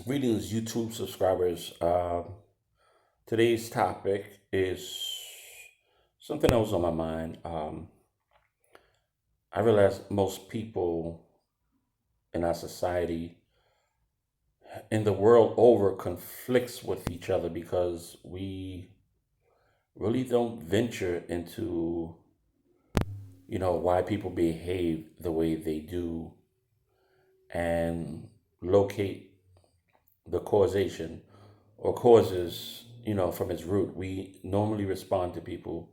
Greetings, YouTube subscribers. Today's topic is something that was on my mind. I realize most people in our society, in the world over, conflicts with each other because we really don't venture into, why people behave the way they do and locate the causation or causes, from its root. We normally respond to people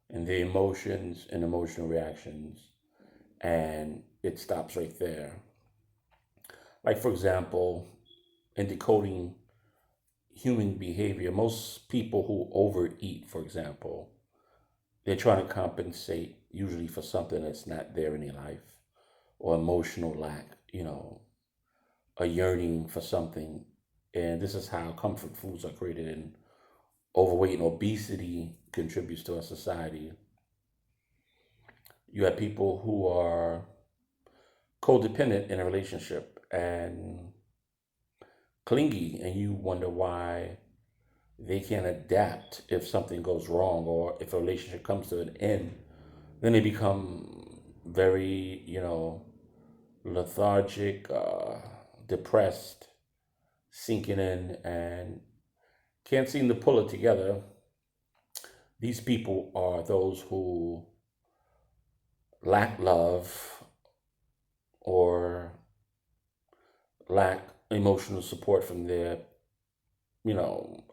and their emotions and emotional reactions, and it stops right there. Like, for example, in decoding human behavior, most people who overeat, for example, they're trying to compensate usually for something that's not there in their life or emotional lack, a yearning for something. And this is how comfort foods are created, and overweight and obesity contributes to our society. You have people who are codependent in a relationship and clingy, and you wonder why they can't adapt if something goes wrong or if a relationship comes to an end. Then they become very, lethargic, depressed, sinking in, and can't seem to pull it together. These people are those who lack love or lack emotional support from their,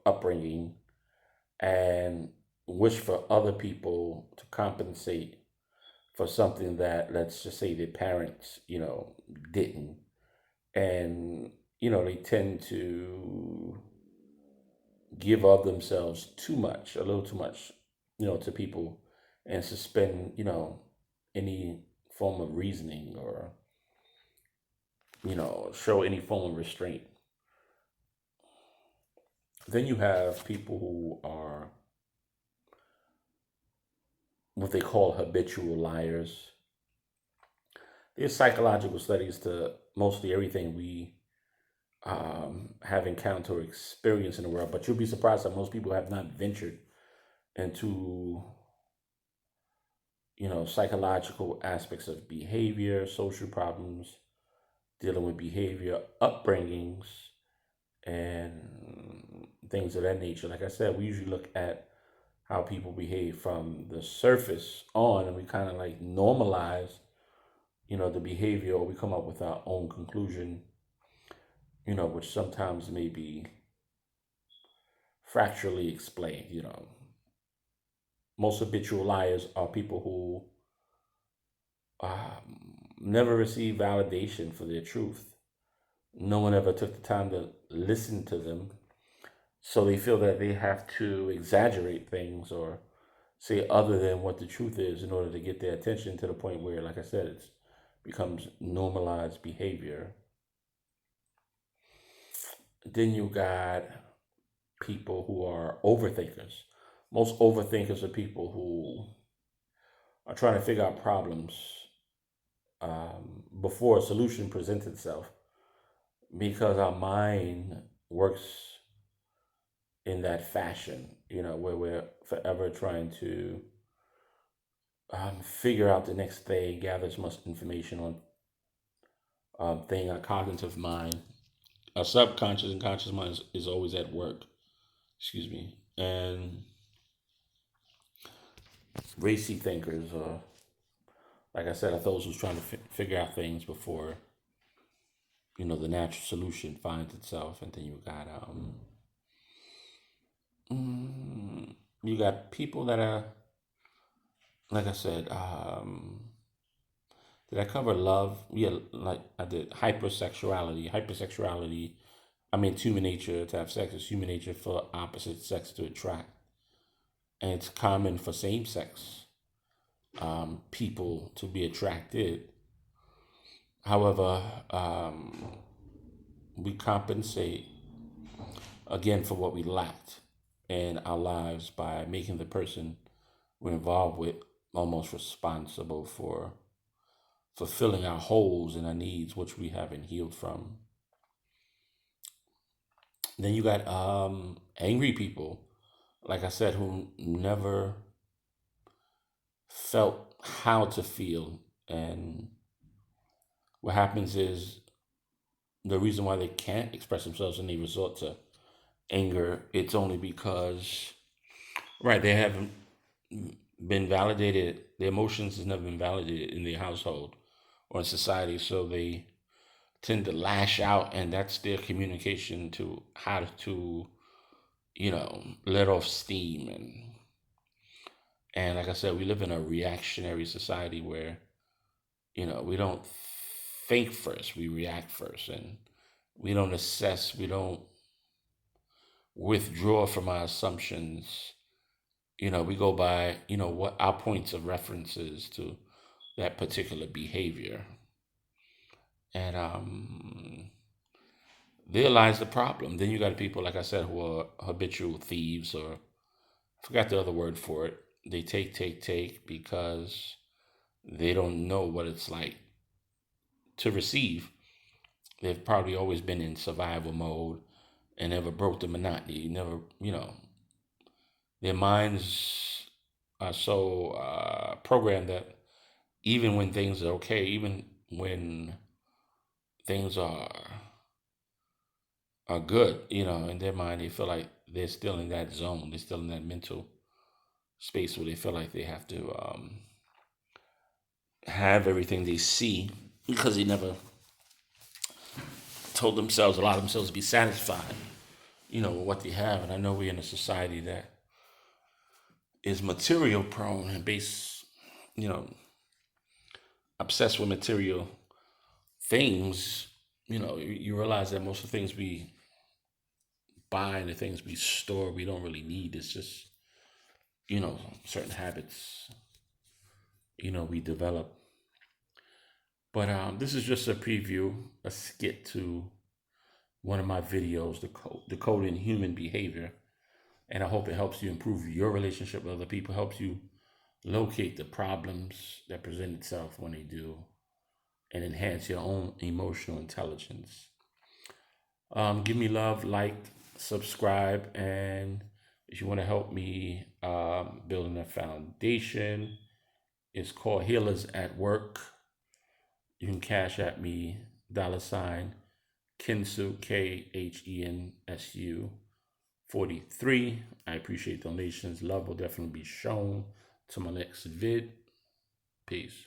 upbringing, and wish for other people to compensate for something that, let's just say, their parents, didn't. And, they tend to give of themselves too much, a little too much, to people, and suspend, any form of reasoning or, show any form of restraint. Then you have people who are what they call habitual liars. There's psychological studies to mostly everything we have encountered or experienced in the world, but you'll be surprised that most people have not ventured into, psychological aspects of behavior, social problems, dealing with behavior, upbringings, and things of that nature. Like I said, we usually look at how people behave from the surface on, and we kind of like normalize, the behavior, or we come up with our own conclusion, which sometimes may be fracturally explained. Most habitual liars are people who never receive validation for their truth. No one ever took the time to listen to them, so they feel that they have to exaggerate things or say other than what the truth is in order to get their attention, to the point where, like I said, it becomes normalized behavior. Then you got people who are overthinkers. Most overthinkers are people who are trying to figure out problems before a solution presents itself, because our mind works in that fashion, where we're forever trying to figure out the next thing, gather as much information on thing. Our cognitive mind, our subconscious and conscious mind is always at work. Excuse me. And racy thinkers, like I said, are those who's trying to figure out things before, the natural solution finds itself. And then you got people that are, like I said, did I cover love? Yeah, like I did. Hypersexuality. Hypersexuality. I mean, it's human nature to have sex. It's human nature for opposite sex to attract, and it's common for same sex people to be attracted. However, we compensate again for what we lacked in our lives by making the person we're involved with almost responsible for fulfilling our holes and our needs, which we haven't healed from. Then you got angry people, like I said, who never felt how to feel. And what happens is the reason why they can't express themselves and they resort to anger, it's only because, right, they haven't been validated. Their emotions has never been validated in their household or in society. So they tend to lash out, and that's their communication to how to, let off steam. And like I said, we live in a reactionary society where, we don't think first, we react first, and we don't assess, we don't withdraw from our assumptions. We go by, what our points of references to that particular behavior. And there lies the problem. Then you got people, like I said, who are habitual thieves, or I forgot the other word for it. They take because they don't know what it's like to receive. They've probably always been in survival mode and never broke the monotony. Never, their minds are so programmed that even when things are okay, even when things are good, in their mind, they feel like they're still in that zone. They're still in that mental space where they feel like they have to have everything they see because they never told themselves, allow themselves to be satisfied, with what they have. And I know we're in a society that is material prone and you know, obsessed with material things. You realize that most of the things we buy and the things we store, we don't really need. It's just, certain habits, we develop. But this is just a preview, a skit to one of my videos, Decoding Human Behavior. And I hope it helps you improve your relationship with other people, helps you locate the problems that present itself when they do, and enhance your own emotional intelligence. Give me love, like, subscribe, and if you want to help me building a foundation, it's called Healers at Work. You can cash at me $ Khensu KHENSU 43. I appreciate donations. Love will definitely be shown. To my next vid. Peace.